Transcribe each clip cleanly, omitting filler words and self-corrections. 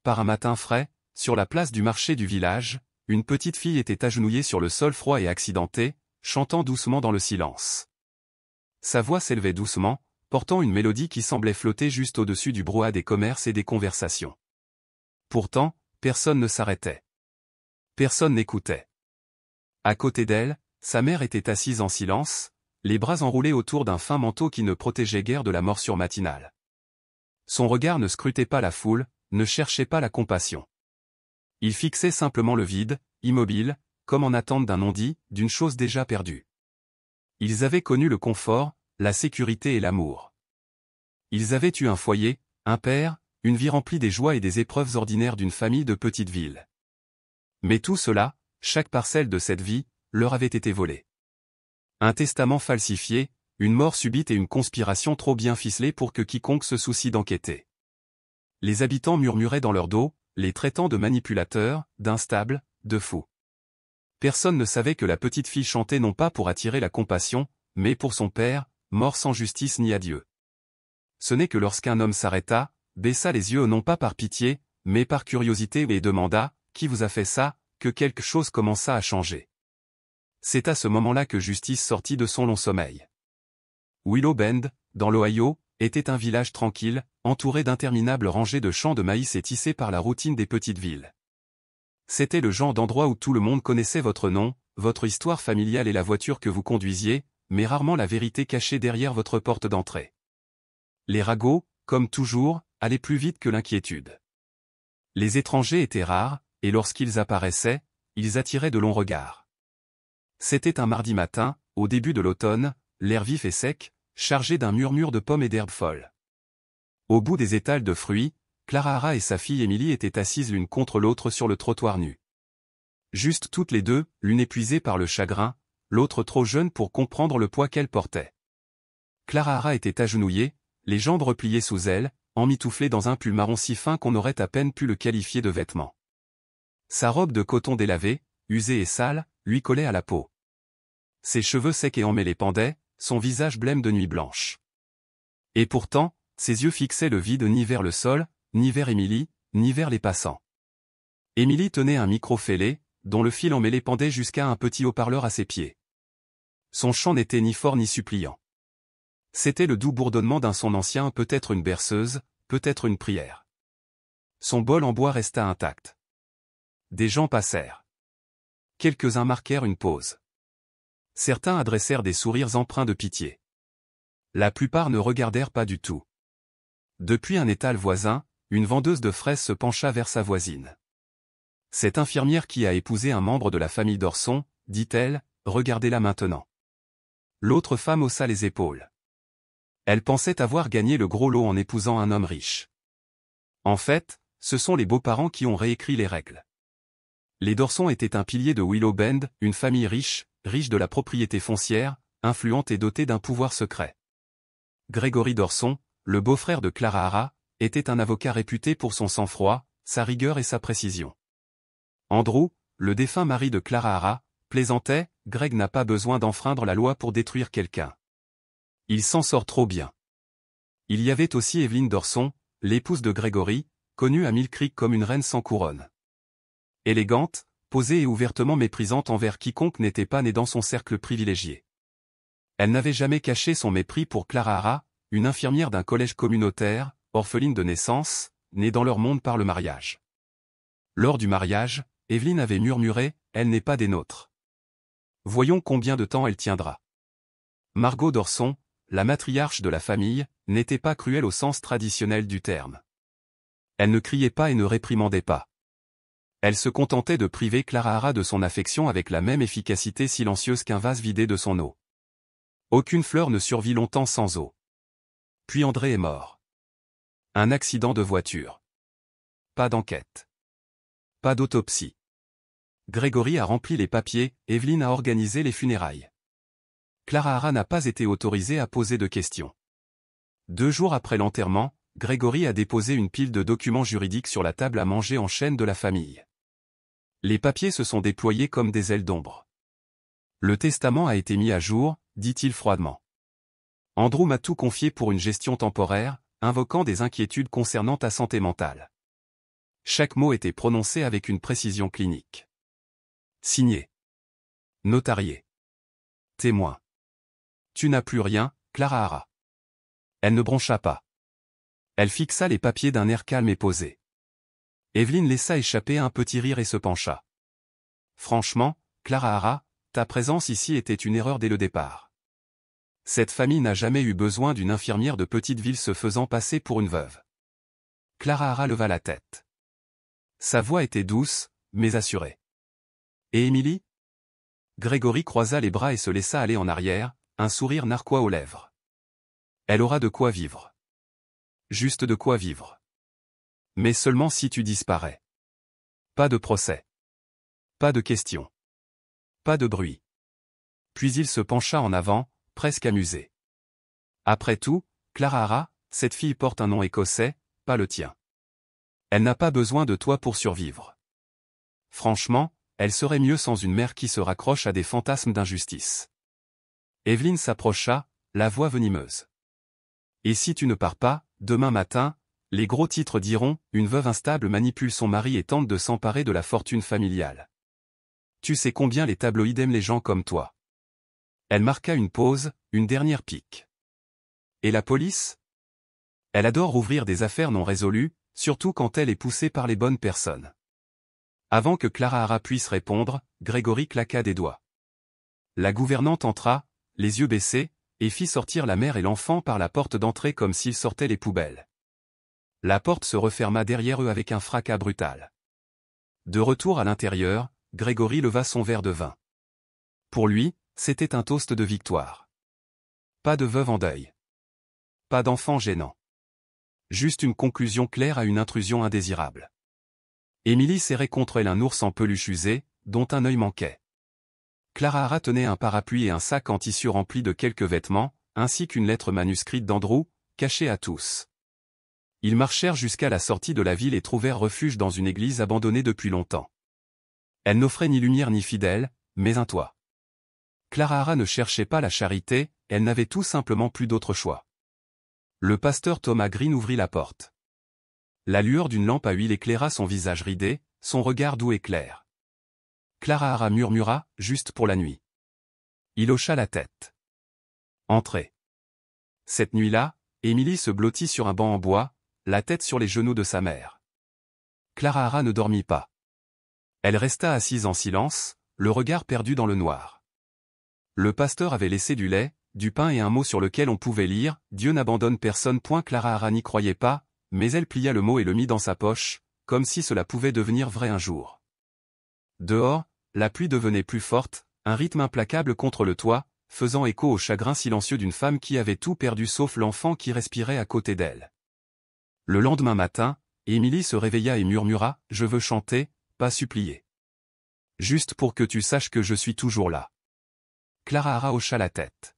par un matin frais, sur la place du marché du village, une petite fille était agenouillée sur le sol froid et accidenté, chantant doucement dans le silence. Sa voix s'élevait doucement, portant une mélodie qui semblait flotter juste au-dessus du brouhaha des commerces et des conversations. Pourtant, personne ne s'arrêtait. Personne n'écoutait. À côté d'elle, sa mère était assise en silence, les bras enroulés autour d'un fin manteau qui ne protégeait guère de la morsure matinale. Son regard ne scrutait pas la foule, ne cherchait pas la compassion. Il fixait simplement le vide, immobile, comme en attente d'un non-dit, d'une chose déjà perdue. Ils avaient connu le confort, la sécurité et l'amour. Ils avaient eu un foyer, un père, une vie remplie des joies et des épreuves ordinaires d'une famille de petite ville. Mais tout cela, chaque parcelle de cette vie, leur avait été volée. Un testament falsifié, une mort subite et une conspiration trop bien ficelée pour que quiconque se soucie d'enquêter. Les habitants murmuraient dans leur dos, les traitant de manipulateurs, d'instables, de fous. Personne ne savait que la petite fille chantait non pas pour attirer la compassion, mais pour son père, mort sans justice ni adieu. Ce n'est que lorsqu'un homme s'arrêta, baissa les yeux non pas par pitié, mais par curiosité et demanda « Qui vous a fait ça ?» que quelque chose commença à changer. C'est à ce moment-là que Justice sortit de son long sommeil. Willow Bend, dans l'Ohio, était un village tranquille, entouré d'interminables rangées de champs de maïs et tissé par la routine des petites villes. C'était le genre d'endroit où tout le monde connaissait votre nom, votre histoire familiale et la voiture que vous conduisiez, mais rarement la vérité cachée derrière votre porte d'entrée. Les ragots, comme toujours, allaient plus vite que l'inquiétude. Les étrangers étaient rares, et lorsqu'ils apparaissaient, ils attiraient de longs regards. C'était un mardi matin, au début de l'automne, l'air vif et sec, chargé d'un murmure de pommes et d'herbes folles. Au bout des étals de fruits, Clara Hara et sa fille Emily étaient assises l'une contre l'autre sur le trottoir nu. Juste toutes les deux, l'une épuisée par le chagrin, l'autre trop jeune pour comprendre le poids qu'elle portait. Clara Hara était agenouillée, les jambes repliées sous elle, emmitouflée dans un pull marron si fin qu'on aurait à peine pu le qualifier de vêtement. Sa robe de coton délavée, usée et sale, lui collait à la peau. Ses cheveux secs et emmêlés pendaient, son visage blême de nuit blanche. Et pourtant, ses yeux fixaient le vide ni vers le sol, ni vers Emily, ni vers les passants. Emily tenait un micro fêlé, dont le fil emmêlé pendait jusqu'à un petit haut-parleur à ses pieds. Son chant n'était ni fort ni suppliant. C'était le doux bourdonnement d'un son ancien, peut-être une berceuse, peut-être une prière. Son bol en bois resta intact. Des gens passèrent. Quelques-uns marquèrent une pause. Certains adressèrent des sourires empreints de pitié. La plupart ne regardèrent pas du tout. Depuis un étal voisin, une vendeuse de fraises se pencha vers sa voisine. « Cette infirmière qui a épousé un membre de la famille d'Orson, dit-elle, regardez-la maintenant. » L'autre femme haussa les épaules. Elle pensait avoir gagné le gros lot en épousant un homme riche. En fait, ce sont les beaux-parents qui ont réécrit les règles. Les d'Orson étaient un pilier de Willow Bend, une famille riche de la propriété foncière, influente et dotée d'un pouvoir secret. Gregory d'Orson, le beau-frère de Clara Hara, était un avocat réputé pour son sang-froid, sa rigueur et sa précision. Andrew, le défunt mari de Clara Hara, plaisantait, Greg n'a pas besoin d'enfreindre la loi pour détruire quelqu'un. Il s'en sort trop bien. Il y avait aussi Evelyn d'Orson, l'épouse de Gregory, connue à Mill Creek comme une reine sans couronne. Élégante, posée et ouvertement méprisante envers quiconque n'était pas né dans son cercle privilégié. Elle n'avait jamais caché son mépris pour Clara Hara, une infirmière d'un collège communautaire, orpheline de naissance, née dans leur monde par le mariage. Lors du mariage, Evelyn avait murmuré « Elle n'est pas des nôtres. Voyons combien de temps elle tiendra. » Margot d'Orson, la matriarche de la famille, n'était pas cruelle au sens traditionnel du terme. Elle ne criait pas et ne réprimandait pas. Elle se contentait de priver Clara Hara de son affection avec la même efficacité silencieuse qu'un vase vidé de son eau. Aucune fleur ne survit longtemps sans eau. Puis André est mort. Un accident de voiture. Pas d'enquête. Pas d'autopsie. Gregory a rempli les papiers, Evelyn a organisé les funérailles. Clara Hara n'a pas été autorisée à poser de questions. 2 jours après l'enterrement, Gregory a déposé une pile de documents juridiques sur la table à manger en chaîne de la famille. Les papiers se sont déployés comme des ailes d'ombre. Le testament a été mis à jour, dit-il froidement. Andrew m'a tout confié pour une gestion temporaire, invoquant des inquiétudes concernant ta santé mentale. Chaque mot était prononcé avec une précision clinique. Signé. Notarié. Témoin. Tu n'as plus rien, Clara Hara. Elle ne broncha pas. Elle fixa les papiers d'un air calme et posé. Evelyne laissa échapper un petit rire et se pencha. Franchement, Clara Hara, ta présence ici était une erreur dès le départ. Cette famille n'a jamais eu besoin d'une infirmière de petite ville se faisant passer pour une veuve. Clara Hara leva la tête. Sa voix était douce, mais assurée. Et Émilie? Grégory croisa les bras et se laissa aller en arrière, un sourire narquois aux lèvres. Elle aura de quoi vivre. Juste de quoi vivre. Mais seulement si tu disparais. Pas de procès. Pas de questions. Pas de bruit. Puis il se pencha en avant, presque amusé. Après tout, Clara Hara, cette fille porte un nom écossais, pas le tien. Elle n'a pas besoin de toi pour survivre. Franchement, elle serait mieux sans une mère qui se raccroche à des fantasmes d'injustice. Evelyne s'approcha, la voix venimeuse. Et si tu ne pars pas, demain matin, les gros titres diront « Une veuve instable manipule son mari et tente de s'emparer de la fortune familiale. » Tu sais combien les tabloïds aiment les gens comme toi. Elle marqua une pause, une dernière pique. Et la police? Elle adore ouvrir des affaires non résolues, surtout quand elle est poussée par les bonnes personnes. Avant que Clara Hara puisse répondre, Grégory claqua des doigts. La gouvernante entra, les yeux baissés, et fit sortir la mère et l'enfant par la porte d'entrée comme s'ils sortaient les poubelles. La porte se referma derrière eux avec un fracas brutal. De retour à l'intérieur, Grégory leva son verre de vin. Pour lui, c'était un toast de victoire. Pas de veuve en deuil. Pas d'enfant gênant. Juste une conclusion claire à une intrusion indésirable. Émilie serrait contre elle un ours en peluche usé, dont un œil manquait. Clara Hara tenait un parapluie et un sac en tissu rempli de quelques vêtements, ainsi qu'une lettre manuscrite d'Andrew, cachée à tous. Ils marchèrent jusqu'à la sortie de la ville et trouvèrent refuge dans une église abandonnée depuis longtemps. Elle n'offrait ni lumière ni fidèle, mais un toit. Clara Hara ne cherchait pas la charité, elle n'avait tout simplement plus d'autre choix. Le pasteur Thomas Green ouvrit la porte. La lueur d'une lampe à huile éclaira son visage ridé, son regard doux et clair. Clara Hara murmura, juste pour la nuit. Il hocha la tête. Entrez. Cette nuit-là, Émilie se blottit sur un banc en bois, la tête sur les genoux de sa mère. Clara Hara ne dormit pas. Elle resta assise en silence, le regard perdu dans le noir. Le pasteur avait laissé du lait, du pain et un mot sur lequel on pouvait lire « Dieu n'abandonne personne ». Clara Hara n'y croyait pas, mais elle plia le mot et le mit dans sa poche, comme si cela pouvait devenir vrai un jour. Dehors, la pluie devenait plus forte, un rythme implacable contre le toit, faisant écho au chagrin silencieux d'une femme qui avait tout perdu sauf l'enfant qui respirait à côté d'elle. Le lendemain matin, Émilie se réveilla et murmura « Je veux chanter, pas supplier. Juste pour que tu saches que je suis toujours là. » Clara Hara hocha la tête.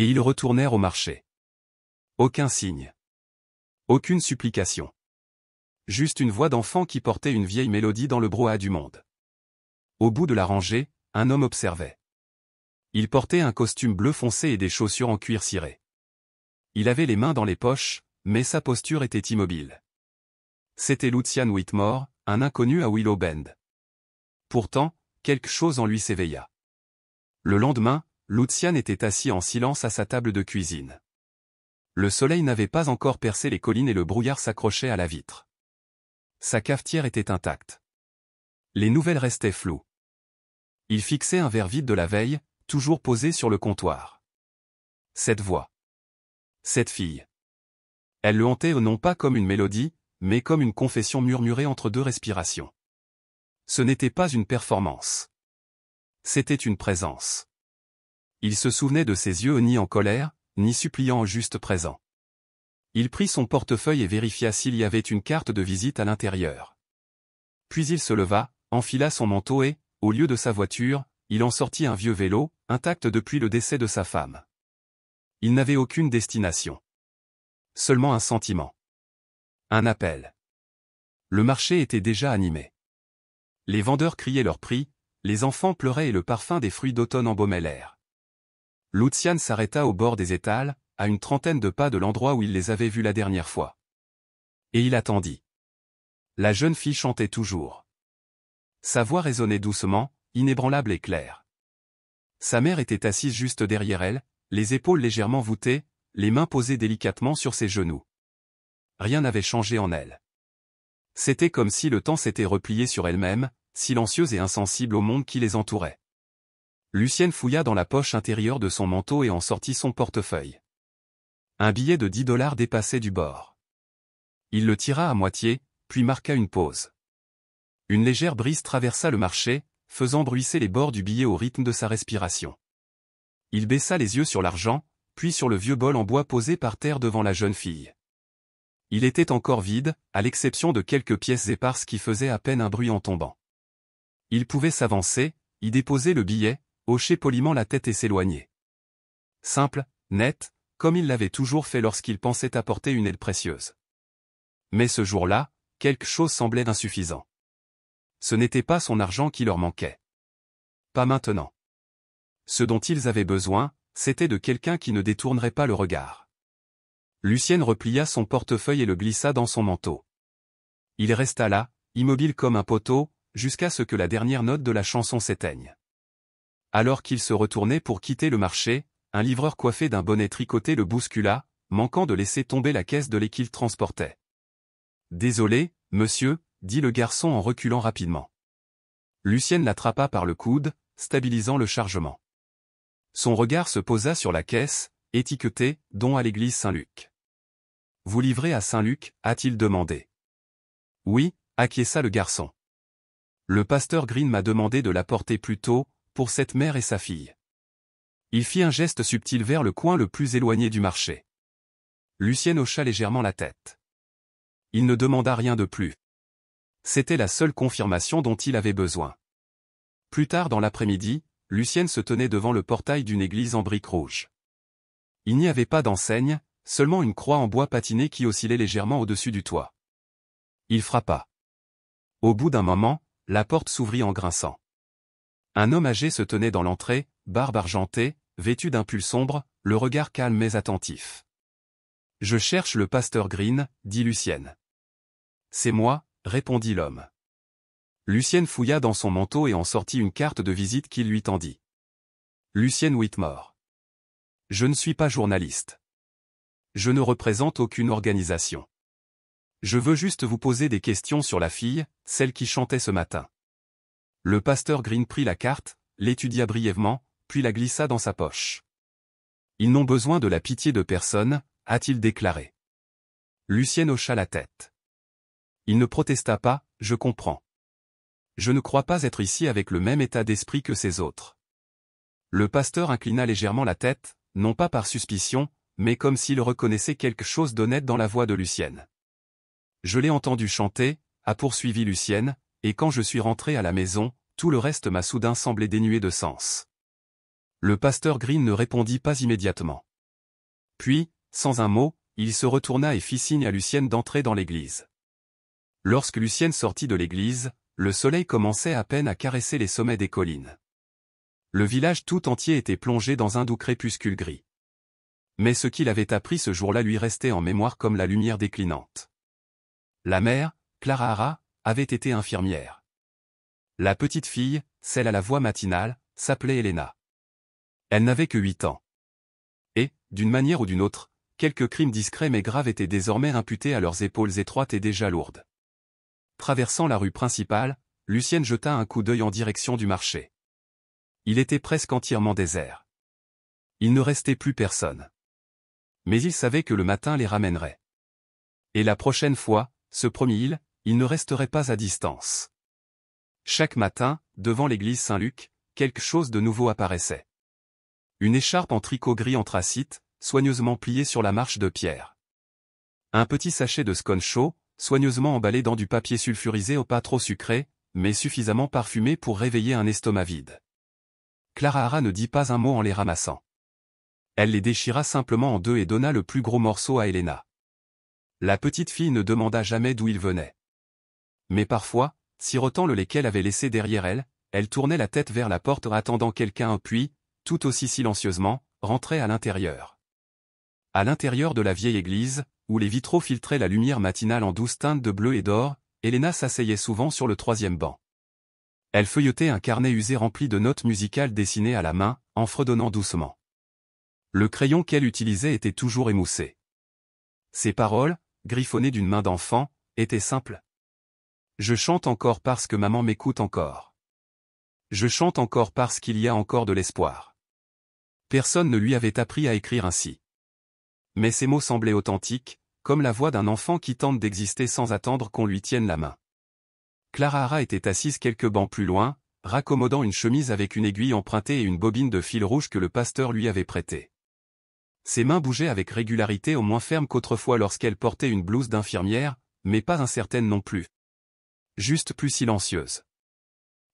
Et ils retournèrent au marché. Aucun signe. Aucune supplication. Juste une voix d'enfant qui portait une vieille mélodie dans le brouhaha du monde. Au bout de la rangée, un homme observait. Il portait un costume bleu foncé et des chaussures en cuir ciré. Il avait les mains dans les poches, mais sa posture était immobile. C'était Lucian Whitmore, un inconnu à Willow Bend. Pourtant, quelque chose en lui s'éveilla. Le lendemain, Lucian était assis en silence à sa table de cuisine. Le soleil n'avait pas encore percé les collines et le brouillard s'accrochait à la vitre. Sa cafetière était intacte. Les nouvelles restaient floues. Il fixait un verre vide de la veille, toujours posé sur le comptoir. Cette voix. Cette fille. Elle le hantait non pas comme une mélodie, mais comme une confession murmurée entre deux respirations. Ce n'était pas une performance. C'était une présence. Il se souvenait de ses yeux ni en colère, ni suppliant au juste présent. Il prit son portefeuille et vérifia s'il y avait une carte de visite à l'intérieur. Puis il se leva, enfila son manteau et, au lieu de sa voiture, il en sortit un vieux vélo, intact depuis le décès de sa femme. Il n'avait aucune destination. Seulement un sentiment. Un appel. Le marché était déjà animé. Les vendeurs criaient leur prix, les enfants pleuraient et le parfum des fruits d'automne embaumait l'air. Lucian s'arrêta au bord des étals, à une trentaine de pas de l'endroit où il les avait vus la dernière fois. Et il attendit. La jeune fille chantait toujours. Sa voix résonnait doucement, inébranlable et claire. Sa mère était assise juste derrière elle, les épaules légèrement voûtées, les mains posées délicatement sur ses genoux. Rien n'avait changé en elle. C'était comme si le temps s'était replié sur elle-même, silencieuse et insensible au monde qui les entourait. Lucienne fouilla dans la poche intérieure de son manteau et en sortit son portefeuille. Un billet de 10 $ dépassait du bord. Il le tira à moitié, puis marqua une pause. Une légère brise traversa le marché, faisant bruisser les bords du billet au rythme de sa respiration. Il baissa les yeux sur l'argent, puis sur le vieux bol en bois posé par terre devant la jeune fille. Il était encore vide, à l'exception de quelques pièces éparses qui faisaient à peine un bruit en tombant. Il pouvait s'avancer, y déposer le billet, hocher poliment la tête et s'éloigner. Simple, net, comme il l'avait toujours fait lorsqu'il pensait apporter une aide précieuse. Mais ce jour-là, quelque chose semblait insuffisant. Ce n'était pas son argent qui leur manquait. Pas maintenant. Ce dont ils avaient besoin, c'était de quelqu'un qui ne détournerait pas le regard. Lucienne replia son portefeuille et le glissa dans son manteau. Il resta là, immobile comme un poteau, jusqu'à ce que la dernière note de la chanson s'éteigne. Alors qu'il se retournait pour quitter le marché, un livreur coiffé d'un bonnet tricoté le bouscula, manquant de laisser tomber la caisse de lait qu'il transportait. « Désolé, monsieur », dit le garçon en reculant rapidement. Lucienne l'attrapa par le coude, stabilisant le chargement. Son regard se posa sur la caisse, étiquetée « Don à l'église Saint-Luc ». « Vous livrez à Saint-Luc » a-t-il demandé. « Oui », acquiesça le garçon. « Le pasteur Green m'a demandé de l'apporter plus tôt, pour cette mère et sa fille. » Il fit un geste subtil vers le coin le plus éloigné du marché. Lucienne hocha légèrement la tête. Il ne demanda rien de plus. C'était la seule confirmation dont il avait besoin. Plus tard dans l'après-midi, Lucienne se tenait devant le portail d'une église en briques rouges. Il n'y avait pas d'enseigne, seulement une croix en bois patiné qui oscillait légèrement au-dessus du toit. Il frappa. Au bout d'un moment, la porte s'ouvrit en grinçant. Un homme âgé se tenait dans l'entrée, barbe argentée, vêtu d'un pull sombre, le regard calme mais attentif. « Je cherche le pasteur Green », dit Lucienne. « C'est moi », répondit l'homme. Lucienne fouilla dans son manteau et en sortit une carte de visite qu'il lui tendit. Lucienne Whitmore. « Je ne suis pas journaliste. Je ne représente aucune organisation. Je veux juste vous poser des questions sur la fille, celle qui chantait ce matin. » Le pasteur Green prit la carte, l'étudia brièvement, puis la glissa dans sa poche. « Ils n'ont besoin de la pitié de personne », a-t-il déclaré. Lucienne hocha la tête. Il ne protesta pas, « Je comprends. Je ne crois pas être ici avec le même état d'esprit que ces autres. » Le pasteur inclina légèrement la tête, non pas par suspicion, mais comme s'il reconnaissait quelque chose d'honnête dans la voix de Lucienne. « Je l'ai entendu chanter », a poursuivi Lucienne, « et quand je suis rentré à la maison, tout le reste m'a soudain semblé dénué de sens. » Le pasteur Green ne répondit pas immédiatement. Puis, sans un mot, il se retourna et fit signe à Lucienne d'entrer dans l'église. Lorsque Lucienne sortit de l'église, le soleil commençait à peine à caresser les sommets des collines. Le village tout entier était plongé dans un doux crépuscule gris. Mais ce qu'il avait appris ce jour-là lui restait en mémoire comme la lumière déclinante. La mère, Clara Hara, avait été infirmière. La petite fille, celle à la voix matinale, s'appelait Helena. Elle n'avait que 8 ans. Et, d'une manière ou d'une autre, quelques crimes discrets mais graves étaient désormais imputés à leurs épaules étroites et déjà lourdes. Traversant la rue principale, Lucienne jeta un coup d'œil en direction du marché. Il était presque entièrement désert. Il ne restait plus personne. Mais il savait que le matin les ramènerait. Et la prochaine fois, se promit-il, il ne resterait pas à distance. Chaque matin, devant l'église Saint-Luc, quelque chose de nouveau apparaissait. Une écharpe en tricot gris anthracite, soigneusement pliée sur la marche de pierre. Un petit sachet de scone chaud, soigneusement emballé dans du papier sulfurisé au pas trop sucré, mais suffisamment parfumé pour réveiller un estomac vide. Clara Hara ne dit pas un mot en les ramassant. Elle les déchira simplement en deux et donna le plus gros morceau à Helena. La petite fille ne demanda jamais d'où il venait. Mais parfois, sirotant le lait qu'elle avait laissé derrière elle, elle tournait la tête vers la porte attendant quelqu'un puis, tout aussi silencieusement, rentrait à l'intérieur. À l'intérieur de la vieille église, où les vitraux filtraient la lumière matinale en douces teintes de bleu et d'or, Elena s'asseyait souvent sur le troisième banc. Elle feuilletait un carnet usé rempli de notes musicales dessinées à la main, en fredonnant doucement. Le crayon qu'elle utilisait était toujours émoussé. Ses paroles, griffonnées d'une main d'enfant, étaient simples. Je chante encore parce que maman m'écoute encore. Je chante encore parce qu'il y a encore de l'espoir. Personne ne lui avait appris à écrire ainsi. Mais ces mots semblaient authentiques, comme la voix d'un enfant qui tente d'exister sans attendre qu'on lui tienne la main. Clara Hara était assise quelques bancs plus loin, raccommodant une chemise avec une aiguille empruntée et une bobine de fil rouge que le pasteur lui avait prêtée. Ses mains bougeaient avec régularité, au moins fermes qu'autrefois lorsqu'elle portait une blouse d'infirmière, mais pas incertaine non plus. Juste plus silencieuse.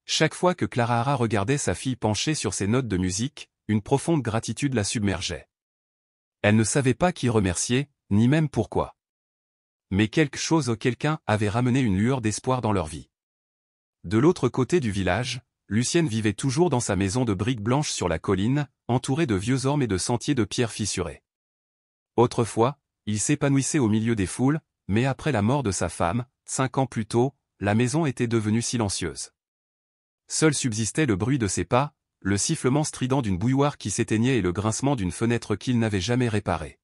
Chaque fois que Clara Hara regardait sa fille penchée sur ses notes de musique, une profonde gratitude la submergeait. Elle ne savait pas qui remercier, ni même pourquoi. Mais quelque chose ou quelqu'un avait ramené une lueur d'espoir dans leur vie. De l'autre côté du village, Lucienne vivait toujours dans sa maison de briques blanches sur la colline, entourée de vieux ormes et de sentiers de pierre fissurés. Autrefois, il s'épanouissait au milieu des foules, mais après la mort de sa femme, 5 ans plus tôt, la maison était devenue silencieuse. Seul subsistait le bruit de ses pas, le sifflement strident d'une bouilloire qui s'éteignait et le grincement d'une fenêtre qu'il n'avait jamais réparée.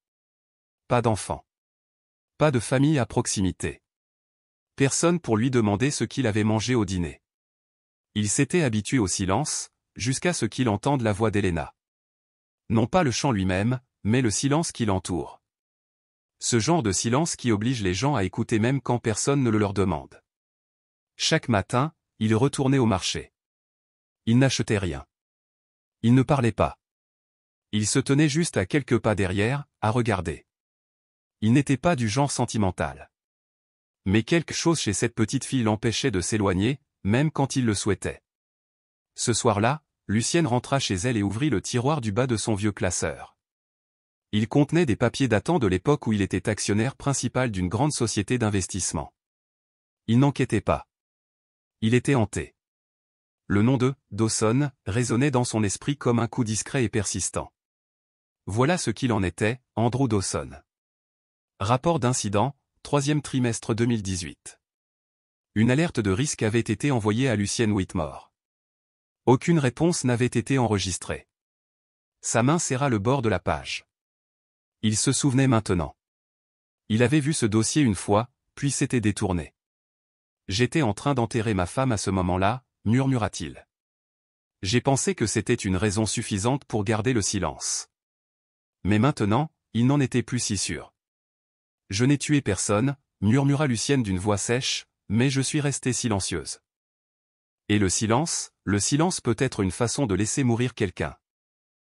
Pas d'enfant. Pas de famille à proximité. Personne pour lui demander ce qu'il avait mangé au dîner. Il s'était habitué au silence, jusqu'à ce qu'il entende la voix d'Elena. Non pas le chant lui-même, mais le silence qui l'entoure. Ce genre de silence qui oblige les gens à écouter même quand personne ne le leur demande. Chaque matin, il retournait au marché. Il n'achetait rien. Il ne parlait pas. Il se tenait juste à quelques pas derrière, à regarder. Il n'était pas du genre sentimental. Mais quelque chose chez cette petite fille l'empêchait de s'éloigner, même quand il le souhaitait. Ce soir-là, Lucienne rentra chez elle et ouvrit le tiroir du bas de son vieux classeur. Il contenait des papiers datant de l'époque où il était actionnaire principal d'une grande société d'investissement. Il n'enquêtait pas. Il était hanté. Le nom de Dawson résonnait dans son esprit comme un coup discret et persistant. Voilà ce qu'il en était, Andrew Dawson. Rapport d'incident, 3e trimestre 2018. Une alerte de risque avait été envoyée à Lucienne Whitmore. Aucune réponse n'avait été enregistrée. Sa main serra le bord de la page. Il se souvenait maintenant. Il avait vu ce dossier une fois, puis s'était détourné. J'étais en train d'enterrer ma femme à ce moment-là, murmura-t-il. J'ai pensé que c'était une raison suffisante pour garder le silence. Mais maintenant, il n'en était plus si sûr. Je n'ai tué personne, murmura Lucienne d'une voix sèche, mais je suis restée silencieuse. Et le silence peut être une façon de laisser mourir quelqu'un.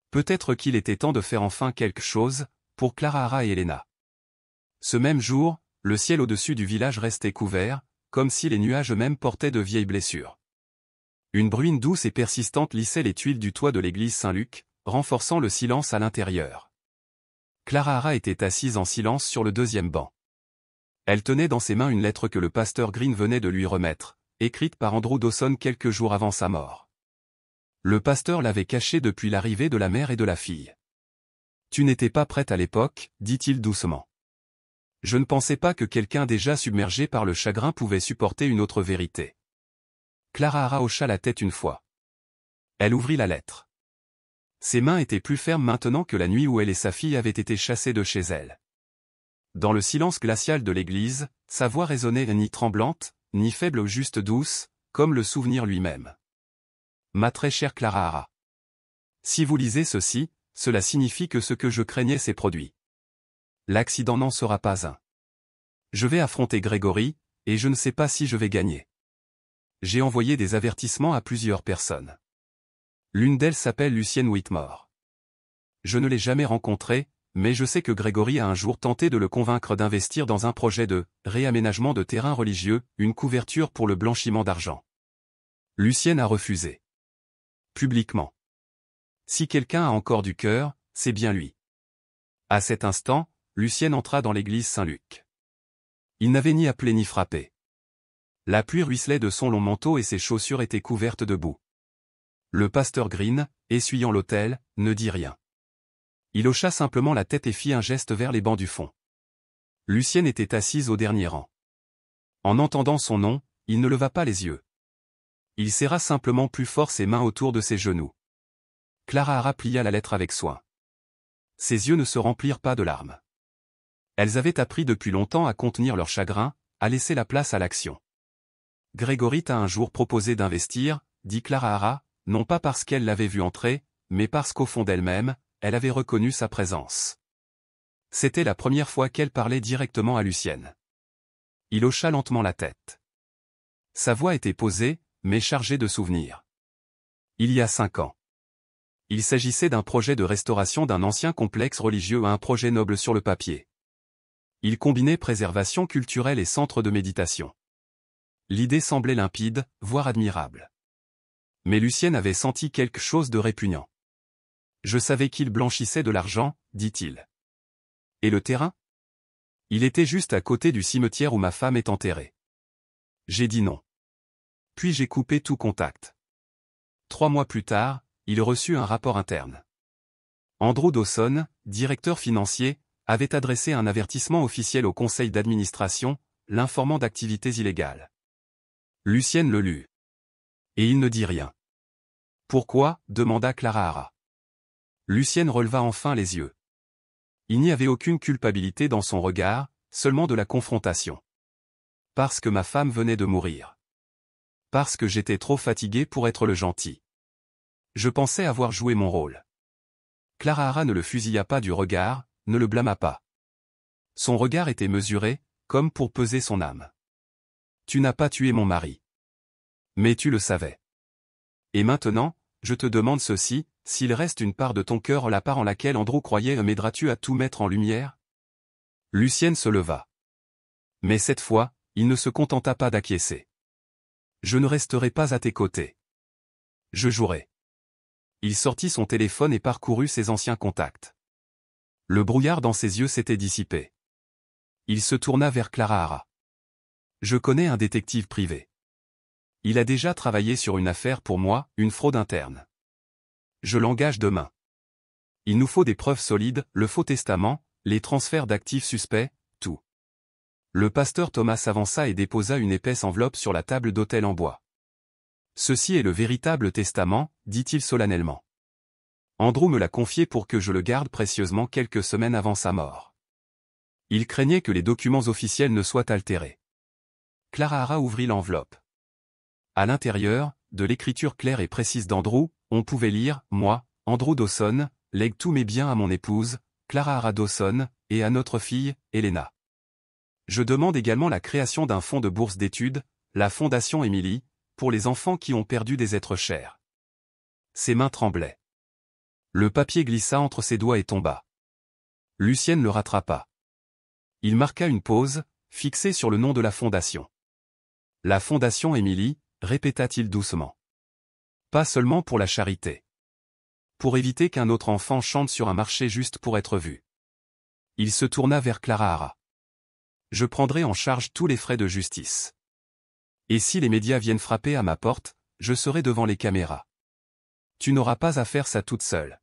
Peut-être qu'il était temps de faire enfin quelque chose, pour Clara Hara et Elena. Ce même jour, le ciel au-dessus du village restait couvert, comme si les nuages eux-mêmes portaient de vieilles blessures. Une bruine douce et persistante lissait les tuiles du toit de l'église Saint-Luc, renforçant le silence à l'intérieur. Clara Hara était assise en silence sur le deuxième banc. Elle tenait dans ses mains une lettre que le pasteur Green venait de lui remettre, écrite par Andrew Dawson quelques jours avant sa mort. Le pasteur l'avait cachée depuis l'arrivée de la mère et de la fille. « Tu n'étais pas prête à l'époque, dit-il doucement. Je ne pensais pas que quelqu'un déjà submergé par le chagrin pouvait supporter une autre vérité. » Clara Hara hocha la tête une fois. Elle ouvrit la lettre. Ses mains étaient plus fermes maintenant que la nuit où elle et sa fille avaient été chassées de chez elle. Dans le silence glacial de l'église, sa voix résonnait ni tremblante, ni faible ou juste douce, comme le souvenir lui-même. Ma très chère Clara Hara. Si vous lisez ceci, cela signifie que ce que je craignais s'est produit. L'accident n'en sera pas un. Je vais affronter Gregory, et je ne sais pas si je vais gagner. J'ai envoyé des avertissements à plusieurs personnes. L'une d'elles s'appelle Lucienne Whitmore. Je ne l'ai jamais rencontrée, mais je sais que Gregory a un jour tenté de le convaincre d'investir dans un projet de réaménagement de terrain religieux, une couverture pour le blanchiment d'argent. Lucienne a refusé. Publiquement. Si quelqu'un a encore du cœur, c'est bien lui. À cet instant, Lucienne entra dans l'église Saint-Luc. Il n'avait ni appelé ni frappé. La pluie ruisselait de son long manteau et ses chaussures étaient couvertes de boue. Le pasteur Green, essuyant l'autel, ne dit rien. Il hocha simplement la tête et fit un geste vers les bancs du fond. Lucienne était assise au dernier rang. En entendant son nom, il ne leva pas les yeux. Il serra simplement plus fort ses mains autour de ses genoux. Clara Hara plia la lettre avec soin. Ses yeux ne se remplirent pas de larmes. Elles avaient appris depuis longtemps à contenir leur chagrin, à laisser la place à l'action. Grégory t'a un jour proposé d'investir, dit Clara Hara, non pas parce qu'elle l'avait vu entrer, mais parce qu'au fond d'elle-même, elle avait reconnu sa présence. C'était la première fois qu'elle parlait directement à Lucienne. Il hocha lentement la tête. Sa voix était posée, mais chargée de souvenirs. Il y a 5 ans. Il s'agissait d'un projet de restauration d'un ancien complexe religieux à un projet noble sur le papier. Il combinait préservation culturelle et centre de méditation. L'idée semblait limpide, voire admirable. Mais Lucienne avait senti quelque chose de répugnant. Je savais qu'il blanchissait de l'argent, dit-il. Et le terrain? Il était juste à côté du cimetière où ma femme est enterrée. J'ai dit non. Puis j'ai coupé tout contact. 3 mois plus tard, il reçut un rapport interne. Andrew Dawson, directeur financier, avait adressé un avertissement officiel au conseil d'administration, l'informant d'activités illégales. Lucienne le lut. Et il ne dit rien. Pourquoi? Demanda Clara Hara. Lucienne releva enfin les yeux. Il n'y avait aucune culpabilité dans son regard, seulement de la confrontation. Parce que ma femme venait de mourir. Parce que j'étais trop fatigué pour être le gentil. Je pensais avoir joué mon rôle. Clara Hara ne le fusilla pas du regard, ne le blâma pas. Son regard était mesuré, comme pour peser son âme. Tu n'as pas tué mon mari. Mais tu le savais. Et maintenant, je te demande ceci, s'il reste une part de ton cœur, la part en laquelle Andrew croyait, m'aideras-tu à tout mettre en lumière? Lucienne se leva. Mais cette fois, il ne se contenta pas d'acquiescer. Je ne resterai pas à tes côtés. Je jouerai. Il sortit son téléphone et parcourut ses anciens contacts. Le brouillard dans ses yeux s'était dissipé. Il se tourna vers Clara Hara. Je connais un détective privé. Il a déjà travaillé sur une affaire pour moi, une fraude interne. Je l'engage demain. Il nous faut des preuves solides, le faux testament, les transferts d'actifs suspects, tout. Le pasteur Thomas s'avança et déposa une épaisse enveloppe sur la table d'autel en bois. Ceci est le véritable testament, dit-il solennellement. Andrew me l'a confié pour que je le garde précieusement quelques semaines avant sa mort. Il craignait que les documents officiels ne soient altérés. Clara Hara ouvrit l'enveloppe. À l'intérieur, de l'écriture claire et précise d'Andrew, on pouvait lire « Moi, Andrew Dawson, lègue tous mes biens à mon épouse, Clara Hara Dawson, et à notre fille, Helena. Je demande également la création d'un fonds de bourse d'études, la Fondation Emily, pour les enfants qui ont perdu des êtres chers. » Ses mains tremblaient. Le papier glissa entre ses doigts et tomba. Lucienne le rattrapa. Il marqua une pause, fixée sur le nom de la fondation. La Fondation Emily, répéta-t-il doucement. Pas seulement pour la charité. Pour éviter qu'un autre enfant chante sur un marché juste pour être vu. Il se tourna vers Clara Hara. Je prendrai en charge tous les frais de justice. Et si les médias viennent frapper à ma porte, je serai devant les caméras. Tu n'auras pas à faire ça toute seule.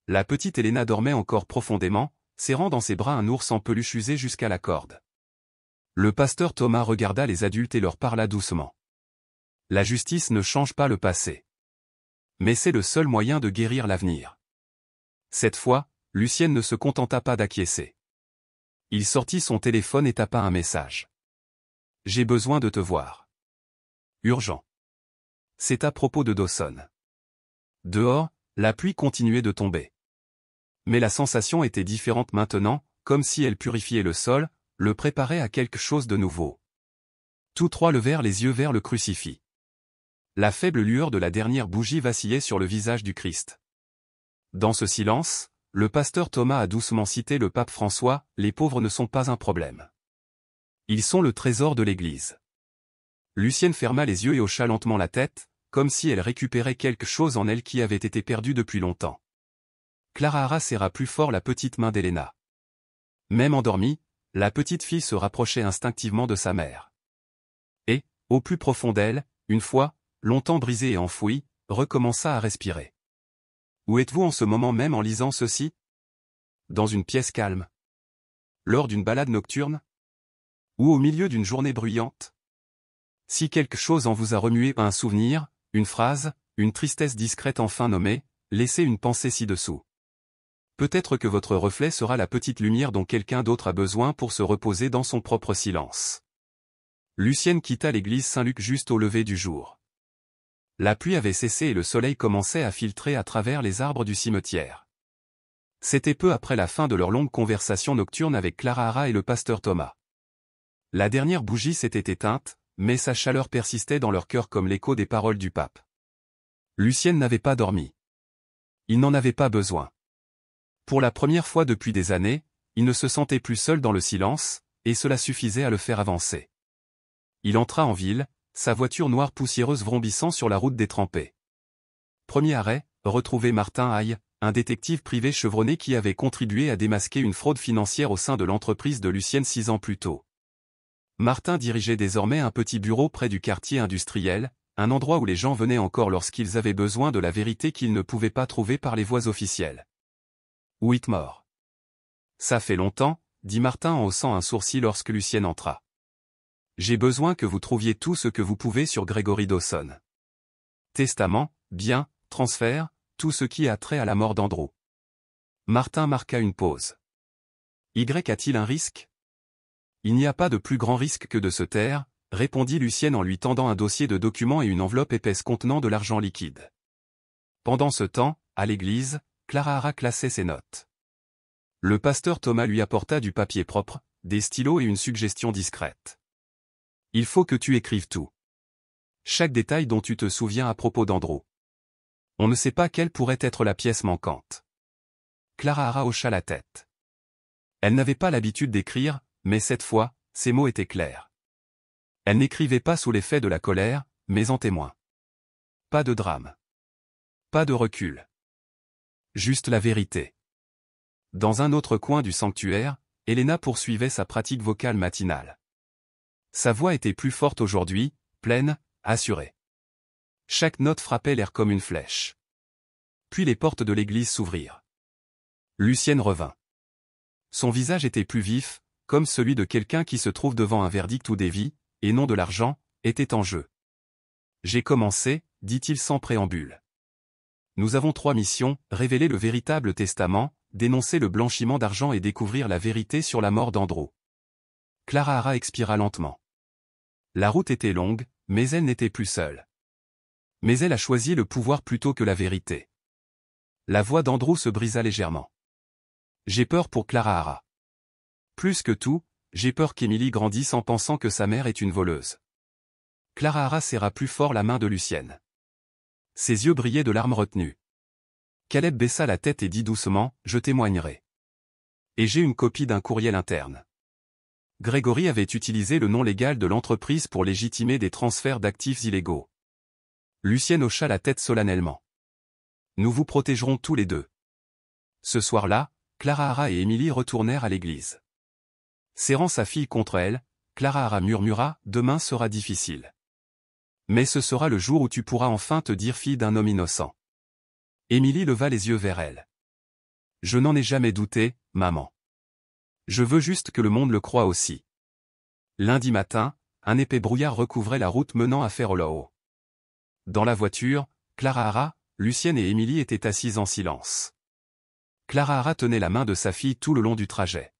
La petite Helena dormait encore profondément, serrant dans ses bras un ours en peluche usé jusqu'à la corde. Le pasteur Thomas regarda les adultes et leur parla doucement. La justice ne change pas le passé. Mais c'est le seul moyen de guérir l'avenir. Cette fois, Lucienne ne se contenta pas d'acquiescer. Il sortit son téléphone et tapa un message. J'ai besoin de te voir. Urgent. C'est à propos de Dawson. Dehors, la pluie continuait de tomber. Mais la sensation était différente maintenant, comme si elle purifiait le sol, le préparait à quelque chose de nouveau. Tous trois levèrent les yeux vers le crucifix. La faible lueur de la dernière bougie vacillait sur le visage du Christ. Dans ce silence, le pasteur Thomas a doucement cité le pape François, les pauvres ne sont pas un problème. Ils sont le trésor de l'Église. Lucienne ferma les yeux et hocha lentement la tête, comme si elle récupérait quelque chose en elle qui avait été perdu depuis longtemps. Clara Hara serra plus fort la petite main d'Helena. Même endormie, la petite fille se rapprochait instinctivement de sa mère. Et, au plus profond d'elle, une fois, longtemps brisée et enfouie, recommença à respirer. Où êtes-vous en ce moment même en lisant ceci? Dans une pièce calme. Lors d'une balade nocturne? Ou au milieu d'une journée bruyante? Si quelque chose en vous a remué, un souvenir, une phrase, une tristesse discrète enfin nommée, laissez une pensée ci-dessous. Peut-être que votre reflet sera la petite lumière dont quelqu'un d'autre a besoin pour se reposer dans son propre silence. Lucienne quitta l'église Saint-Luc juste au lever du jour. La pluie avait cessé et le soleil commençait à filtrer à travers les arbres du cimetière. C'était peu après la fin de leur longue conversation nocturne avec Clara Hara et le pasteur Thomas. La dernière bougie s'était éteinte, mais sa chaleur persistait dans leur cœur comme l'écho des paroles du pape. Lucienne n'avait pas dormi. Il n'en avait pas besoin. Pour la première fois depuis des années, il ne se sentait plus seul dans le silence, et cela suffisait à le faire avancer. Il entra en ville, sa voiture noire poussiéreuse vrombissant sur la route détrempée. Premier arrêt, retrouver Martin Haye, un détective privé chevronné qui avait contribué à démasquer une fraude financière au sein de l'entreprise de Lucienne 6 ans plus tôt. Martin dirigeait désormais un petit bureau près du quartier industriel, un endroit où les gens venaient encore lorsqu'ils avaient besoin de la vérité qu'ils ne pouvaient pas trouver par les voies officielles. Whitmore. Ça fait longtemps, dit Martin en haussant un sourcil lorsque Lucienne entra. J'ai besoin que vous trouviez tout ce que vous pouvez sur Gregory Dawson. Testament, biens, transfert, tout ce qui a trait à la mort d'Andrew. Martin marqua une pause. Y a-t-il un risque? Il n'y a pas de plus grand risque que de se taire, répondit Lucienne en lui tendant un dossier de documents et une enveloppe épaisse contenant de l'argent liquide. Pendant ce temps, à l'église, Clara Hara classait ses notes. Le pasteur Thomas lui apporta du papier propre, des stylos et une suggestion discrète. Il faut que tu écrives tout. Chaque détail dont tu te souviens à propos d'Andrew. On ne sait pas quelle pourrait être la pièce manquante. Clara Hara hocha la tête. Elle n'avait pas l'habitude d'écrire, mais cette fois, ses mots étaient clairs. Elle n'écrivait pas sous l'effet de la colère, mais en témoin. Pas de drame. Pas de recul. Juste la vérité. Dans un autre coin du sanctuaire, Helena poursuivait sa pratique vocale matinale. Sa voix était plus forte aujourd'hui, pleine, assurée. Chaque note frappait l'air comme une flèche. Puis les portes de l'église s'ouvrirent. Lucienne revint. Son visage était plus vif, comme celui de quelqu'un qui se trouve devant un verdict où des vies, et non de l'argent, étaient en jeu. J'ai commencé, dit-il sans préambule. Nous avons 3 missions, révéler le véritable testament, dénoncer le blanchiment d'argent et découvrir la vérité sur la mort d'Andrew. Clara Hara expira lentement. La route était longue, mais elle n'était plus seule. Mais elle a choisi le pouvoir plutôt que la vérité. La voix d'Andrew se brisa légèrement. J'ai peur pour Clara Hara. Plus que tout, j'ai peur qu'Emily grandisse en pensant que sa mère est une voleuse. Clara Hara serra plus fort la main de Lucienne. Ses yeux brillaient de larmes retenues. Caleb baissa la tête et dit doucement, je témoignerai. Et j'ai une copie d'un courriel interne. Gregory avait utilisé le nom légal de l'entreprise pour légitimer des transferts d'actifs illégaux. Lucienne hocha la tête solennellement. Nous vous protégerons tous les deux. Ce soir-là, Clara Hara et Emily retournèrent à l'église. Serrant sa fille contre elle, Clara Hara murmura, demain sera difficile. Mais ce sera le jour où tu pourras enfin te dire fille d'un homme innocent. Emily leva les yeux vers elle. Je n'en ai jamais douté, maman. Je veux juste que le monde le croie aussi. Lundi matin, un épais brouillard recouvrait la route menant à Fairhollow. Dans la voiture, Clara Hara, Lucienne et Emily étaient assises en silence. Clara Hara tenait la main de sa fille tout le long du trajet.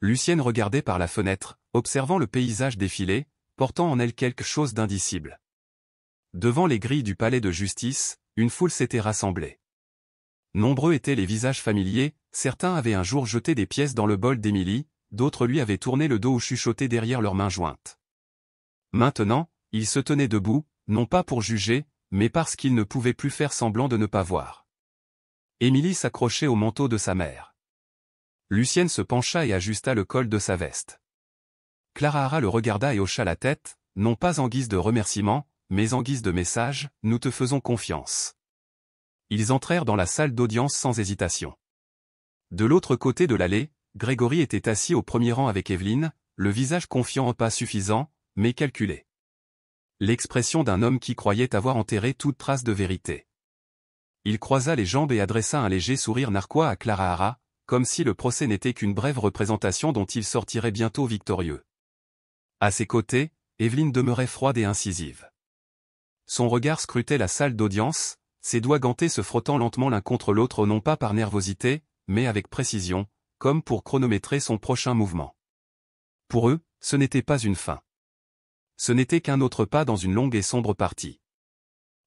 Lucienne regardait par la fenêtre, observant le paysage défiler, portant en elle quelque chose d'indicible. Devant les grilles du palais de justice, une foule s'était rassemblée. Nombreux étaient les visages familiers, certains avaient un jour jeté des pièces dans le bol d'Emily, d'autres lui avaient tourné le dos ou chuchoté derrière leurs mains jointes. Maintenant, ils se tenaient debout, non pas pour juger, mais parce qu'ils ne pouvaient plus faire semblant de ne pas voir. Emily s'accrochait au manteau de sa mère. Lucienne se pencha et ajusta le col de sa veste. Clara Hara le regarda et hocha la tête, non pas en guise de remerciement, mais en guise de message, nous te faisons confiance. Ils entrèrent dans la salle d'audience sans hésitation. De l'autre côté de l'allée, Gregory était assis au premier rang avec Evelyn, le visage confiant pas suffisant, mais calculé. L'expression d'un homme qui croyait avoir enterré toute trace de vérité. Il croisa les jambes et adressa un léger sourire narquois à Clara Hara, comme si le procès n'était qu'une brève représentation dont il sortirait bientôt victorieux. À ses côtés, Evelyne demeurait froide et incisive. Son regard scrutait la salle d'audience, ses doigts gantés se frottant lentement l'un contre l'autre non pas par nervosité, mais avec précision, comme pour chronométrer son prochain mouvement. Pour eux, ce n'était pas une fin. Ce n'était qu'un autre pas dans une longue et sombre partie.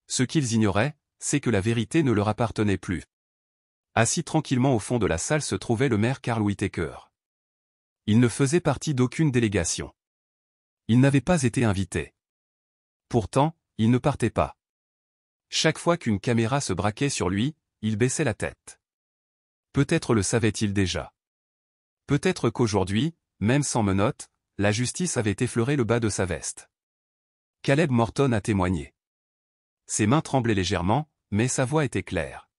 Ce qu'ils ignoraient, c'est que la vérité ne leur appartenait plus. Assis tranquillement au fond de la salle se trouvait le maire Carl Whittaker. Il ne faisait partie d'aucune délégation. Il n'avait pas été invité. Pourtant, il ne partait pas. Chaque fois qu'une caméra se braquait sur lui, il baissait la tête. Peut-être le savait-il déjà. Peut-être qu'aujourd'hui, même sans menottes, la justice avait effleuré le bas de sa veste. Caleb Morton a témoigné. Ses mains tremblaient légèrement, mais sa voix était claire.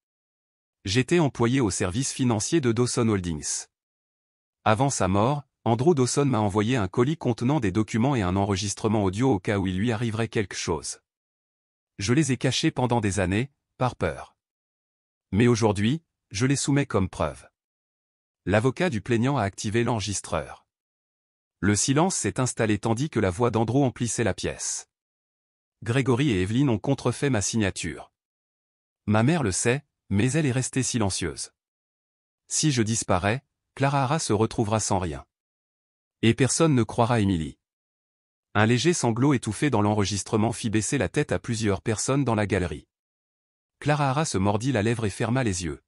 J'étais employé au service financier de Dawson Holdings. Avant sa mort, Andrew Dawson m'a envoyé un colis contenant des documents et un enregistrement audio au cas où il lui arriverait quelque chose. Je les ai cachés pendant des années, par peur. Mais aujourd'hui, je les soumets comme preuve. L'avocat du plaignant a activé l'enregistreur. Le silence s'est installé tandis que la voix d'Andrew emplissait la pièce. Gregory et Evelyne ont contrefait ma signature. Ma mère le sait, mais elle est restée silencieuse. Si je disparais, Clara Hara se retrouvera sans rien. Et personne ne croira Emily. Un léger sanglot étouffé dans l'enregistrement fit baisser la tête à plusieurs personnes dans la galerie. Clara Hara se mordit la lèvre et ferma les yeux.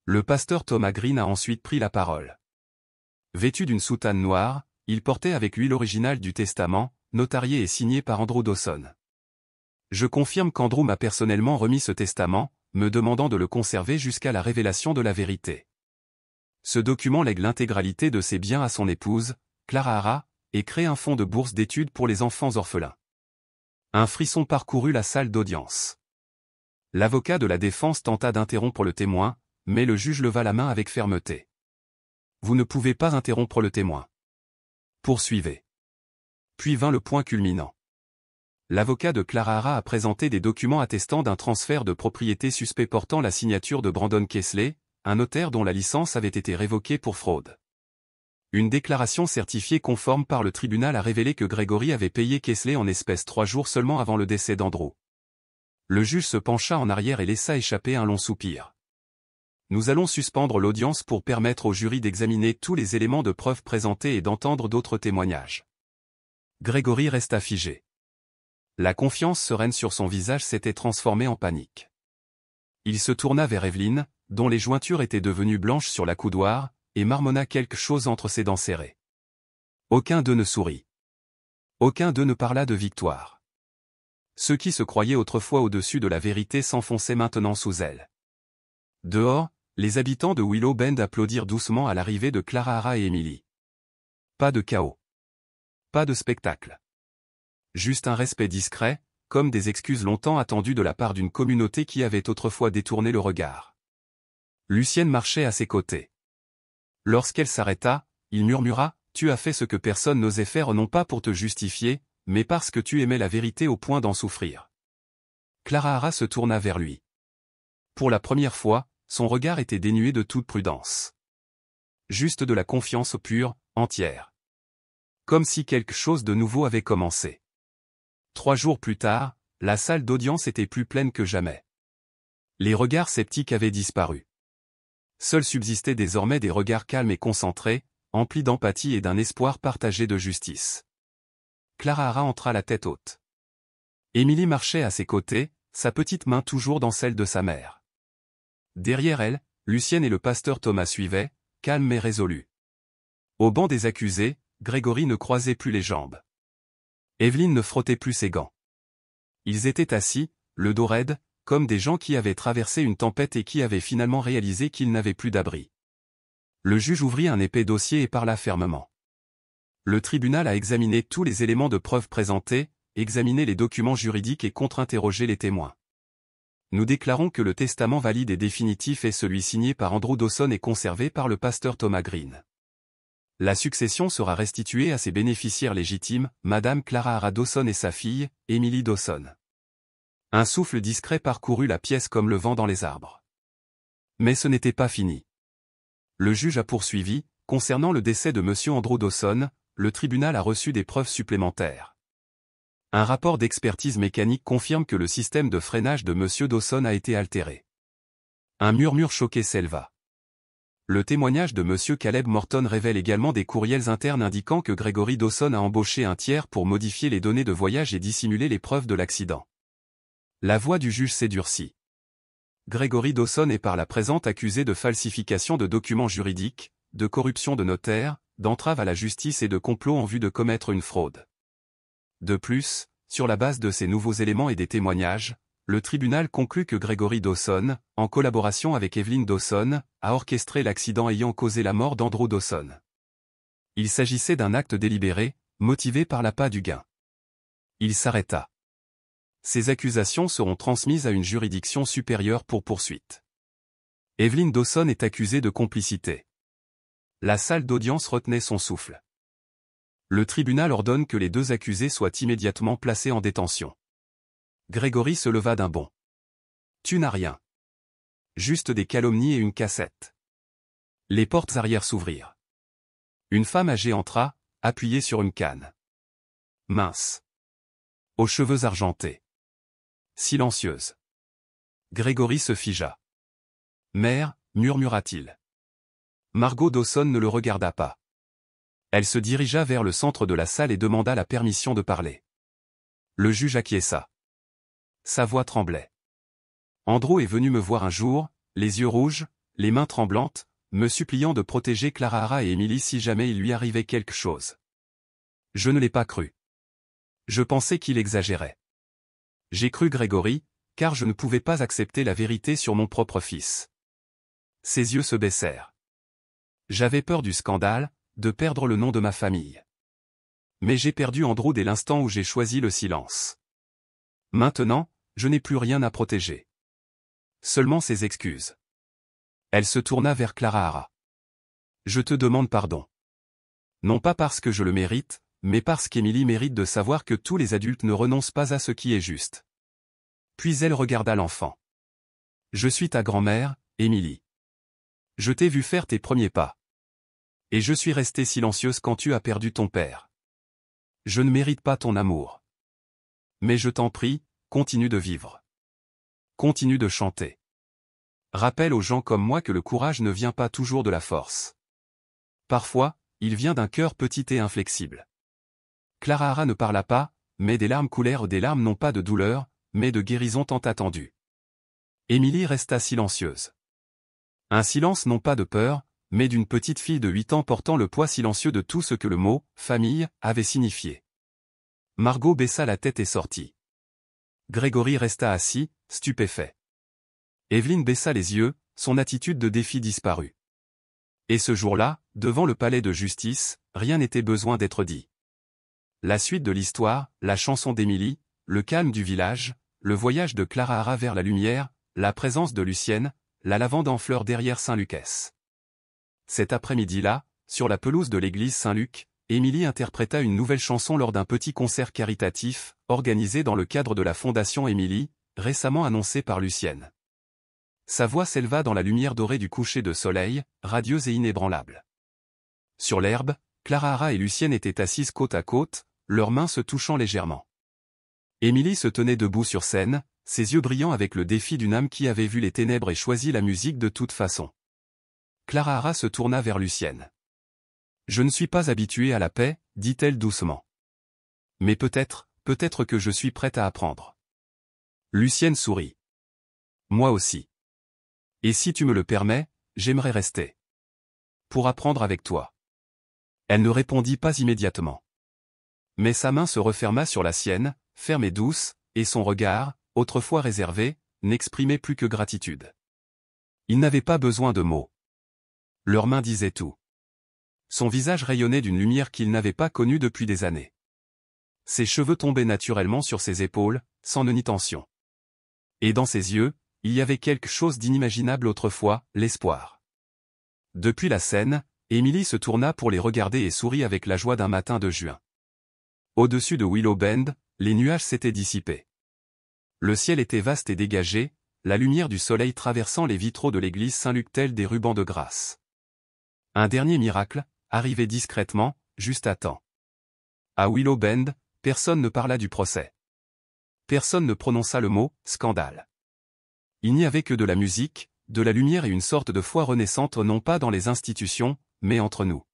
Le pasteur Thomas Green a ensuite pris la parole. Vêtu d'une soutane noire, il portait avec lui l'original du testament, notarié et signé par Andrew Dawson. Je confirme qu'Andrew m'a personnellement remis ce testament, me demandant de le conserver jusqu'à la révélation de la vérité. Ce document lègue l'intégralité de ses biens à son épouse, Clara Hara, et crée un fonds de bourse d'études pour les enfants orphelins. Un frisson parcourut la salle d'audience. L'avocat de la défense tenta d'interrompre le témoin, mais le juge leva la main avec fermeté. Vous ne pouvez pas interrompre le témoin. Poursuivez. Puis vint le point culminant. L'avocat de Clara Hara a présenté des documents attestant d'un transfert de propriété suspect portant la signature de Brandon Kesley, un notaire dont la licence avait été révoquée pour fraude. Une déclaration certifiée conforme par le tribunal a révélé que Gregory avait payé Kesley en espèces 3 jours seulement avant le décès d'Andrew. Le juge se pencha en arrière et laissa échapper un long soupir. Nous allons suspendre l'audience pour permettre au jury d'examiner tous les éléments de preuve présentés et d'entendre d'autres témoignages. Gregory resta figé. La confiance sereine sur son visage s'était transformée en panique. Il se tourna vers Evelyne, dont les jointures étaient devenues blanches sur la coudoir, et marmonna quelque chose entre ses dents serrées. Aucun d'eux ne sourit. Aucun d'eux ne parla de victoire. Ceux qui se croyaient autrefois au-dessus de la vérité s'enfonçaient maintenant sous elle. Dehors, les habitants de Willow Bend applaudirent doucement à l'arrivée de Clara Hara et Emily. Pas de chaos. Pas de spectacle. Juste un respect discret, comme des excuses longtemps attendues de la part d'une communauté qui avait autrefois détourné le regard. Lucienne marchait à ses côtés. Lorsqu'elle s'arrêta, il murmura, « Tu as fait ce que personne n'osait faire non pas pour te justifier, mais parce que tu aimais la vérité au point d'en souffrir. » Clara Hara se tourna vers lui. Pour la première fois, son regard était dénué de toute prudence. Juste de la confiance pure, entière. Comme si quelque chose de nouveau avait commencé. 3 jours plus tard, la salle d'audience était plus pleine que jamais. Les regards sceptiques avaient disparu. Seuls subsistaient désormais des regards calmes et concentrés, emplis d'empathie et d'un espoir partagé de justice. Clara Hara entra la tête haute. Emily marchait à ses côtés, sa petite main toujours dans celle de sa mère. Derrière elle, Lucienne et le pasteur Thomas suivaient, calmes mais résolus. Au banc des accusés, Gregory ne croisait plus les jambes. Evelyne ne frottait plus ses gants. Ils étaient assis, le dos raide, comme des gens qui avaient traversé une tempête et qui avaient finalement réalisé qu'ils n'avaient plus d'abri. Le juge ouvrit un épais dossier et parla fermement. Le tribunal a examiné tous les éléments de preuve présentés, examiné les documents juridiques et contre-interrogé les témoins. Nous déclarons que le testament valide et définitif et celui signé par Andrew Dawson est conservé par le pasteur Thomas Green. La succession sera restituée à ses bénéficiaires légitimes, Madame Clara Hara Dawson et sa fille, Emily Dawson. Un souffle discret parcourut la pièce comme le vent dans les arbres. Mais ce n'était pas fini. Le juge a poursuivi, concernant le décès de M. Andrew Dawson, le tribunal a reçu des preuves supplémentaires. Un rapport d'expertise mécanique confirme que le système de freinage de M. Dawson a été altéré. Un murmure choqué s'éleva. Le témoignage de M. Caleb Morton révèle également des courriels internes indiquant que Gregory Dawson a embauché un tiers pour modifier les données de voyage et dissimuler les preuves de l'accident. La voix du juge s'est durcie. Gregory Dawson est par la présente accusé de falsification de documents juridiques, de corruption de notaire, d'entrave à la justice et de complot en vue de commettre une fraude. De plus, sur la base de ces nouveaux éléments et des témoignages, le tribunal conclut que Gregory Dawson, en collaboration avec Evelyn Dawson, a orchestré l'accident ayant causé la mort d'Andrew Dawson. Il s'agissait d'un acte délibéré, motivé par l'appât du gain. Il s'arrêta. Ces accusations seront transmises à une juridiction supérieure pour poursuite. Evelyn Dawson est accusée de complicité. La salle d'audience retenait son souffle. Le tribunal ordonne que les deux accusés soient immédiatement placés en détention. Gregory se leva d'un bond. « Tu n'as rien. Juste des calomnies et une cassette. » Les portes arrière s'ouvrirent. Une femme âgée entra, appuyée sur une canne. Mince. Aux cheveux argentés. Silencieuse. Gregory se figea. « Mère, murmura-t-il. » Margot Dawson ne le regarda pas. Elle se dirigea vers le centre de la salle et demanda la permission de parler. Le juge acquiesça. Sa voix tremblait. Andrew est venu me voir un jour, les yeux rouges, les mains tremblantes, me suppliant de protéger Clara et Emily si jamais il lui arrivait quelque chose. Je ne l'ai pas cru. Je pensais qu'il exagérait. J'ai cru Gregory, car je ne pouvais pas accepter la vérité sur mon propre fils. Ses yeux se baissèrent. J'avais peur du scandale, de perdre le nom de ma famille. Mais j'ai perdu Andrew dès l'instant où j'ai choisi le silence. Maintenant, je n'ai plus rien à protéger. Seulement ses excuses. Elle se tourna vers Clara. Je te demande pardon. Non pas parce que je le mérite, mais parce qu'Emily mérite de savoir que tous les adultes ne renoncent pas à ce qui est juste. Puis elle regarda l'enfant. Je suis ta grand-mère, Emily. Je t'ai vu faire tes premiers pas. Et je suis restée silencieuse quand tu as perdu ton père. Je ne mérite pas ton amour. Mais je t'en prie, continue de vivre. Continue de chanter. Rappelle aux gens comme moi que le courage ne vient pas toujours de la force. Parfois, il vient d'un cœur petit et inflexible. Clara ne parla pas, mais des larmes coulèrent, des larmes non pas de douleur, mais de guérison tant attendue. Emily resta silencieuse. Un silence non pas de peur, mais d'une petite fille de 8 ans portant le poids silencieux de tout ce que le mot « famille » avait signifié. Margot baissa la tête et sortit. Gregory resta assis, stupéfait. Evelyn baissa les yeux, son attitude de défi disparut. Et ce jour-là, devant le palais de justice, rien n'était besoin d'être dit. La suite de l'histoire, la chanson d'Emily, le calme du village, le voyage de Clara vers la lumière, la présence de Lucienne, la lavande en fleurs derrière Saint-Lucas. Cet après-midi-là, sur la pelouse de l'église Saint-Luc, Emily interpréta une nouvelle chanson lors d'un petit concert caritatif, organisé dans le cadre de la Fondation Emily, récemment annoncée par Lucienne. Sa voix s'éleva dans la lumière dorée du coucher de soleil, radieuse et inébranlable. Sur l'herbe, Clara et Lucienne étaient assises côte à côte, leurs mains se touchant légèrement. Emily se tenait debout sur scène, ses yeux brillants avec le défi d'une âme qui avait vu les ténèbres et choisi la musique de toute façon. Clara se tourna vers Lucienne. « Je ne suis pas habituée à la paix, dit-elle doucement. Mais peut-être que je suis prête à apprendre. » Lucienne sourit. « Moi aussi. Et si tu me le permets, j'aimerais rester. Pour apprendre avec toi. » Elle ne répondit pas immédiatement. Mais sa main se referma sur la sienne, ferme et douce, et son regard, autrefois réservé, n'exprimait plus que gratitude. Il n'avait pas besoin de mots. Leurs mains disaient tout. Son visage rayonnait d'une lumière qu'il n'avait pas connue depuis des années. Ses cheveux tombaient naturellement sur ses épaules, sans ni tension. Et dans ses yeux, il y avait quelque chose d'inimaginable autrefois, l'espoir. Depuis la scène, Emily se tourna pour les regarder et sourit avec la joie d'un matin de juin. Au-dessus de Willow Bend, les nuages s'étaient dissipés. Le ciel était vaste et dégagé, la lumière du soleil traversant les vitraux de l'église Saint-Luc tels des rubans de grâce. Un dernier miracle, arrivé discrètement, juste à temps. À Willow Bend, personne ne parla du procès. Personne ne prononça le mot « scandale ». Il n'y avait que de la musique, de la lumière et une sorte de foi renaissante non pas dans les institutions, mais entre nous.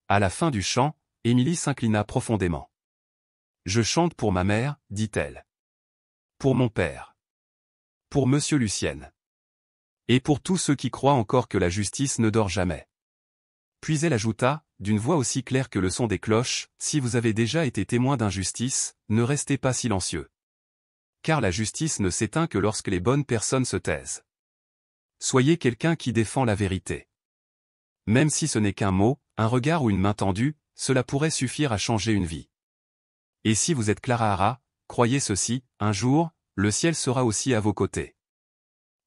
À la fin du chant, Émilie s'inclina profondément. « Je chante pour ma mère, dit-elle. Pour mon père. Pour Monsieur Lucienne. Et pour tous ceux qui croient encore que la justice ne dort jamais. » Puis elle ajouta, d'une voix aussi claire que le son des cloches, « Si vous avez déjà été témoin d'injustice, ne restez pas silencieux. Car la justice ne s'éteint que lorsque les bonnes personnes se taisent. Soyez quelqu'un qui défend la vérité. Même si ce n'est qu'un mot, un regard ou une main tendue, cela pourrait suffire à changer une vie. Et si vous êtes Clara Hara, croyez ceci, un jour, le ciel sera aussi à vos côtés. »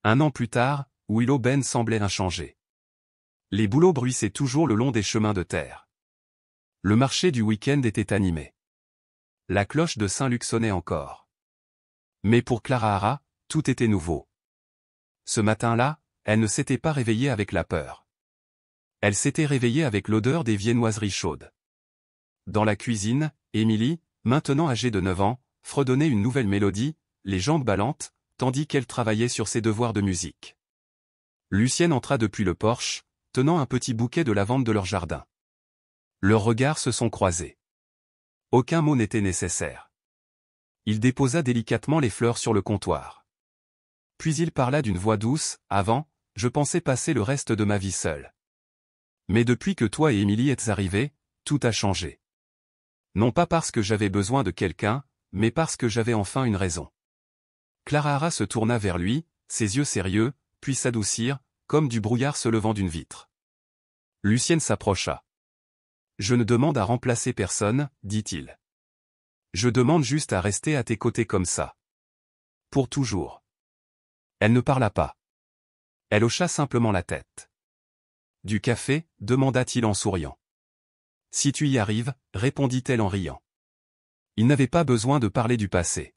Un an plus tard, Willow Bend semblait inchangé. Les bouleaux bruissaient toujours le long des chemins de terre. Le marché du week-end était animé. La cloche de Saint-Luc sonnait encore. Mais pour Clara Hara, tout était nouveau. Ce matin-là, elle ne s'était pas réveillée avec la peur. Elle s'était réveillée avec l'odeur des viennoiseries chaudes. Dans la cuisine, Émilie, maintenant âgée de 9 ans, fredonnait une nouvelle mélodie, les jambes ballantes, tandis qu'elle travaillait sur ses devoirs de musique. Lucienne entra depuis le porche, tenant un petit bouquet de lavande de leur jardin. Leurs regards se sont croisés. Aucun mot n'était nécessaire. Il déposa délicatement les fleurs sur le comptoir. Puis il parla d'une voix douce, « Avant, je pensais passer le reste de ma vie seule. Mais depuis que toi et Émilie êtes arrivés, tout a changé. Non pas parce que j'avais besoin de quelqu'un, mais parce que j'avais enfin une raison. » Clara Hara se tourna vers lui, ses yeux sérieux, puis s'adoucirent, comme du brouillard se levant d'une vitre. Lucienne s'approcha. « Je ne demande à remplacer personne, dit-il. Je demande juste à rester à tes côtés comme ça. Pour toujours. » Elle ne parla pas. Elle hocha simplement la tête. « Du café » demanda-t-il en souriant. « Si tu y arrives » répondit-elle en riant. Il n'avait pas besoin de parler du passé.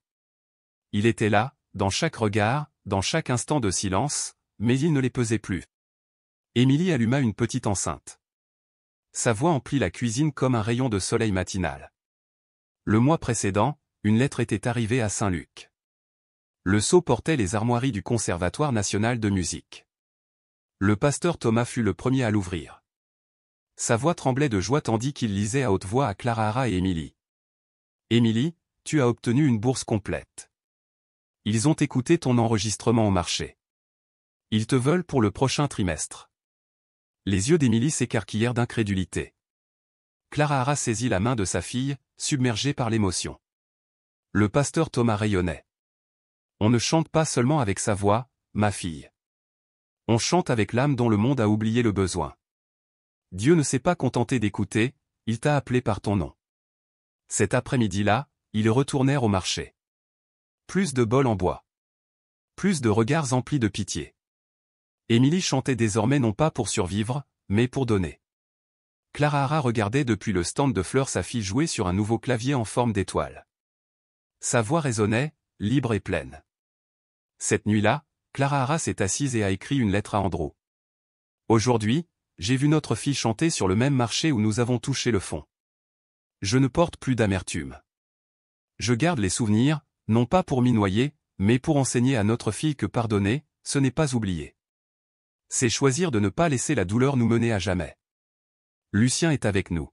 Il était là, dans chaque regard, dans chaque instant de silence, mais il ne les pesait plus. Émilie alluma une petite enceinte. Sa voix emplit la cuisine comme un rayon de soleil matinal. Le mois précédent, une lettre était arrivée à Saint-Luc. Le sceau portait les armoiries du Conservatoire national de musique. Le pasteur Thomas fut le premier à l'ouvrir. Sa voix tremblait de joie tandis qu'il lisait à haute voix à Clara Hara et Émilie. « Émilie, tu as obtenu une bourse complète. Ils ont écouté ton enregistrement au marché. Ils te veulent pour le prochain trimestre. » Les yeux d'Émilie s'écarquillèrent d'incrédulité. Clara Hara saisit la main de sa fille, submergée par l'émotion. Le pasteur Thomas rayonnait. « On ne chante pas seulement avec sa voix, ma fille. On chante avec l'âme dont le monde a oublié le besoin. Dieu ne s'est pas contenté d'écouter, il t'a appelé par ton nom. » Cet après-midi-là, ils retournèrent au marché. Plus de bols en bois. Plus de regards emplis de pitié. Émilie chantait désormais non pas pour survivre, mais pour donner. Clara Hara regardait depuis le stand de fleurs sa fille jouer sur un nouveau clavier en forme d'étoile. Sa voix résonnait, libre et pleine. Cette nuit-là, Clara Hara s'est assise et a écrit une lettre à Andrew. « Aujourd'hui, j'ai vu notre fille chanter sur le même marché où nous avons touché le fond. Je ne porte plus d'amertume. Je garde les souvenirs, non pas pour m'y noyer, mais pour enseigner à notre fille que pardonner, ce n'est pas oublier. C'est choisir de ne pas laisser la douleur nous mener à jamais. Lucien est avec nous.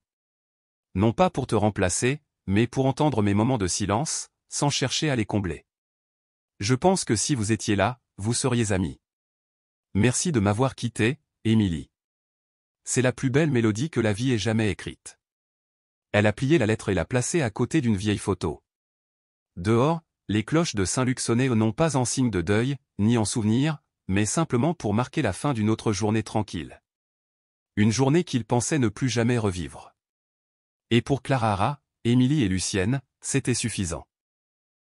Non pas pour te remplacer, mais pour entendre mes moments de silence, sans chercher à les combler. Je pense que si vous étiez là, vous seriez amis. Merci de m'avoir quitté, Émilie. C'est la plus belle mélodie que la vie ait jamais écrite. » Elle a plié la lettre et l'a placée à côté d'une vieille photo. Dehors, les cloches de Saint-Luc sonnaient non pas en signe de deuil, ni en souvenir, mais simplement pour marquer la fin d'une autre journée tranquille. Une journée qu'il pensait ne plus jamais revivre. Et pour Clara Hara, Émilie et Lucienne, c'était suffisant.